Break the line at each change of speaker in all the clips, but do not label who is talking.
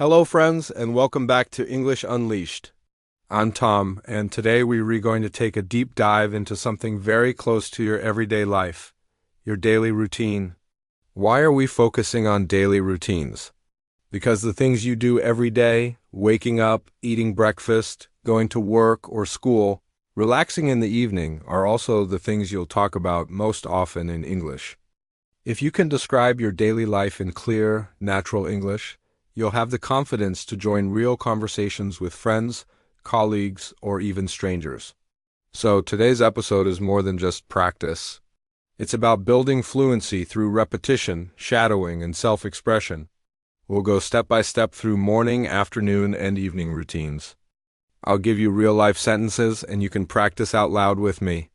Hello, friends, and welcome back to English Unleashed. I'm Tom, and today we're going to take a deep dive into something very close to your everyday life, your daily routine. Why are we focusing on daily routines? Because the things you do every day, waking up, eating breakfast, going to work or school, relaxing in the evening, are also the things you'll talk about most often in English. If you can describe your daily life in clear, natural English, you'll have the confidence to join real conversations with friends, colleagues, or even strangers. So today's episode is more than just practice. It's about building fluency through repetition, shadowing, and self-expression. We'll go step by step through morning, afternoon, and evening routines. I'll give you real-life sentences, and you can practice out loud with me.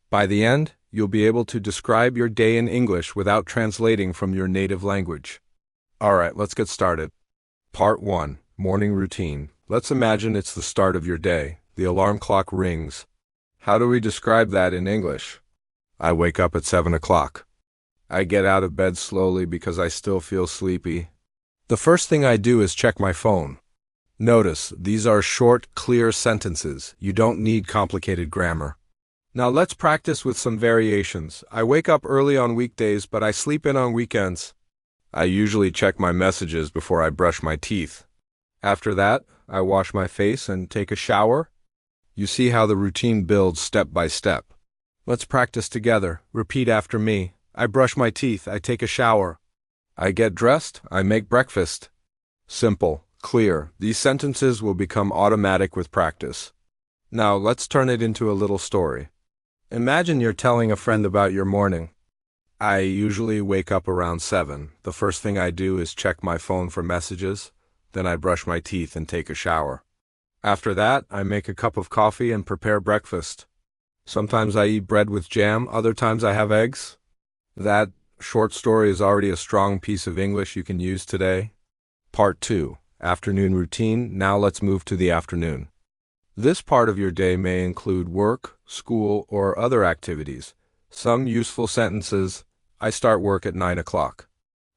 By the end, you'll be able to describe your day in English without translating from your native language. All right, let's get started. Part 1. Morning Routine. Let's imagine it's the start of your day. The alarm clock rings. How do we describe that in English? I wake up at 7 o'clock. I get out of bed slowly because I still feel sleepy. The first thing I do is check my phone. Notice, these are short, clear sentences. You don't need complicated grammar. Now let's practice with some variations. I wake up early on weekdays, but I sleep in on weekends. I usually check my messages before I brush my teeth. After that, I wash my face and take a shower. You see how the routine builds step by step. Let's practice together. Repeat after me. I brush my teeth. I take a shower. I get dressed. I make breakfast. Simple, clear. These sentences will become automatic with practice. Now, let's turn it into a little story. Imagine you're telling a friend about your morning. I usually wake up around 7. The first thing I do is check my phone for messages. Then I brush my teeth and take a shower. After that, I make a cup of coffee and prepare breakfast. Sometimes I eat bread with jam, other times I have eggs. That short story is already a strong piece of English you can use today. Part 2. Afternoon Routine. Now let's move to the afternoon. This part of your day may include work, school, or other activities. Some useful sentences. I start work at 9 o'clock.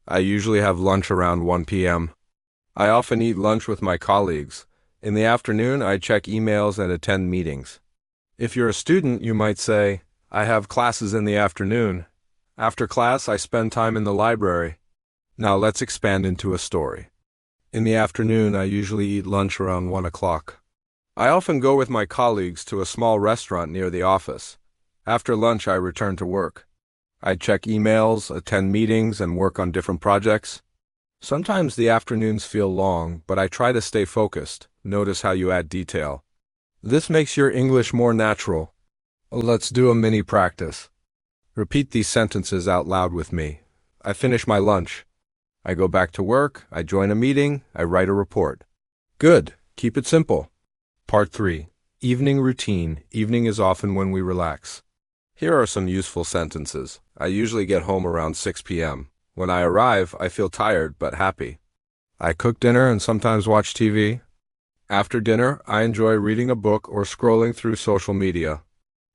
I usually have lunch around 1 p.m. I often eat lunch with my colleagues. In the afternoon, I check emails and attend meetings. If you're a student, you might say, I have classes in the afternoon. After class, I spend time in the library. Now let's expand into a story. In the afternoon, I usually eat lunch around 1 o'clock. I often go with my colleagues to a small restaurant near the office. After lunch, I return to work. I check emails, attend meetings, and work on different projects. Sometimes the afternoons feel long, but I try to stay focused. Notice how you add detail. This makes your English more natural. Let's do a mini practice. Repeat these sentences out loud with me. I finish my lunch. I go back to work. I join a meeting. I write a report. Good. Keep it simple. Part 3. Evening Routine. Evening is often when we relax. Here are some useful sentences. I usually get home around 6 p.m. When I arrive, I feel tired but happy. I cook dinner and sometimes watch TV. After dinner, I enjoy reading a book or scrolling through social media.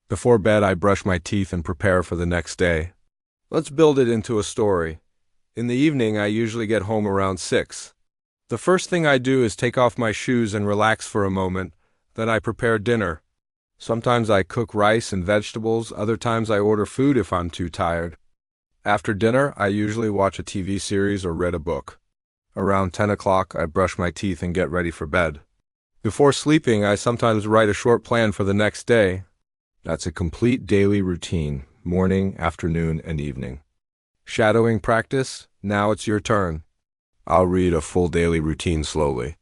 Before bed, I brush my teeth and prepare for the next day. Let's build it into a story. In the evening, I usually get home around 6. The first thing I do is take off my shoes and relax for a moment. Then I prepare dinner. Sometimes I cook rice and vegetables, other times I order food if I'm too tired. After dinner, I usually watch a TV series or read a book. Around 10 o'clock, I brush my teeth and get ready for bed. Before sleeping, I sometimes write a short plan for the next day. That's a complete daily routine, morning, afternoon, and evening. Shadowing practice. Now it's your turn. I'll read a full daily routine slowly.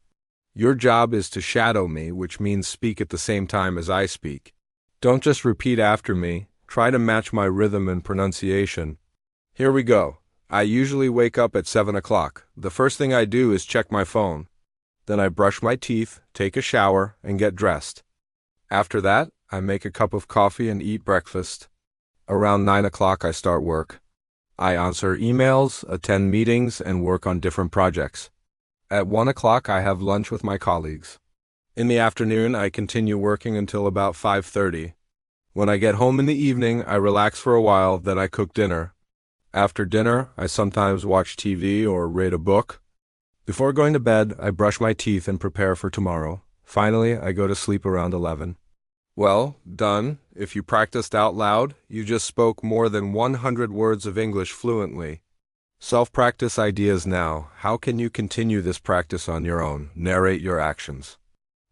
Your job is to shadow me, which means speak at the same time as I speak. Don't just repeat after me. Try to match my rhythm and pronunciation. Here we go. I usually wake up at 7 o'clock. The first thing I do is check my phone. Then I brush my teeth, take a shower, and get dressed. After that, I make a cup of coffee and eat breakfast. Around 9 o'clock, I start work. I answer emails, attend meetings, and work on different projects. At 1 o'clock, I have lunch with my colleagues. In the afternoon, I continue working until about 5:30. When I get home in the evening, I relax for a while, then I cook dinner. After dinner, I sometimes watch TV or read a book. Before going to bed, I brush my teeth and prepare for tomorrow. Finally, I go to sleep around 11. Well, done. If you practiced out loud, you just spoke more than 100 words of English fluently. Self-practice ideas now. How can you continue this practice on your own? Narrate your actions.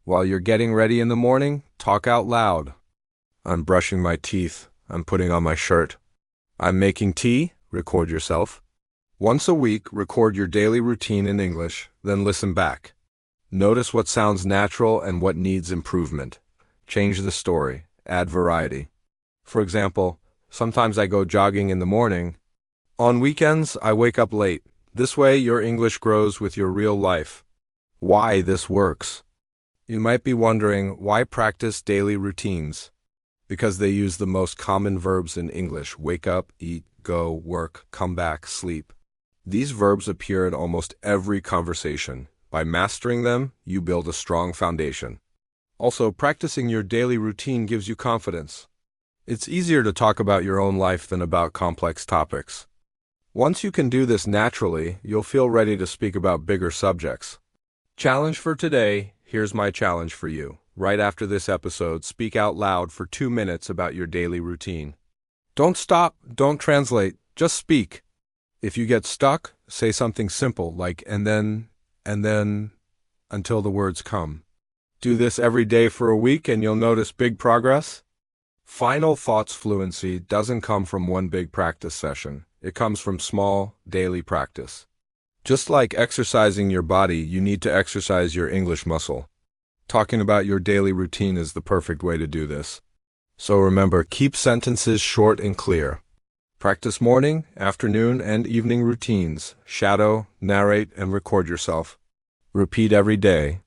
While you're getting ready in the morning, talk out loud. I'm brushing my teeth. I'm putting on my shirt. I'm making tea. Record yourself. Once a week, record your daily routine in English, then listen back. Notice what sounds natural and what needs improvement. Change the story. Add variety. For example, sometimes I go jogging in the morning. On weekends, I wake up late. This way, your English grows with your real life. Why this works? You might be wondering, why practice daily routines? Because they use the most common verbs in English: wake up, eat, go, work, come back, sleep. These verbs appear in almost every conversation. By mastering them, you build a strong foundation. Also, practicing your daily routine gives you confidence. It's easier to talk about your own life than about complex topics. Once you can do this naturally, you'll feel ready to speak about bigger subjects. Challenge for today. Here's my challenge for you. Right after this episode, speak out loud for 2 minutes about your daily routine. Don't stop, don't translate, just speak. If you get stuck, say something simple like and then, until the words come. Do this every day for a week and you'll notice big progress. Final thoughts: fluency doesn't come from one big practice session. It comes from small, daily practice. Just like exercising your body, you need to exercise your English muscle. Talking about your daily routine is the perfect way to do this. So remember, keep sentences short and clear. Practice morning, afternoon, and evening routines. Shadow, narrate, and record yourself. Repeat every day.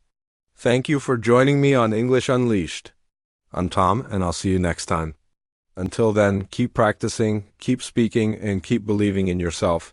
Thank you for joining me on English Unleashed. I'm Tom, and I'll see you next time. Until then, keep practicing, keep speaking, and keep believing in yourself.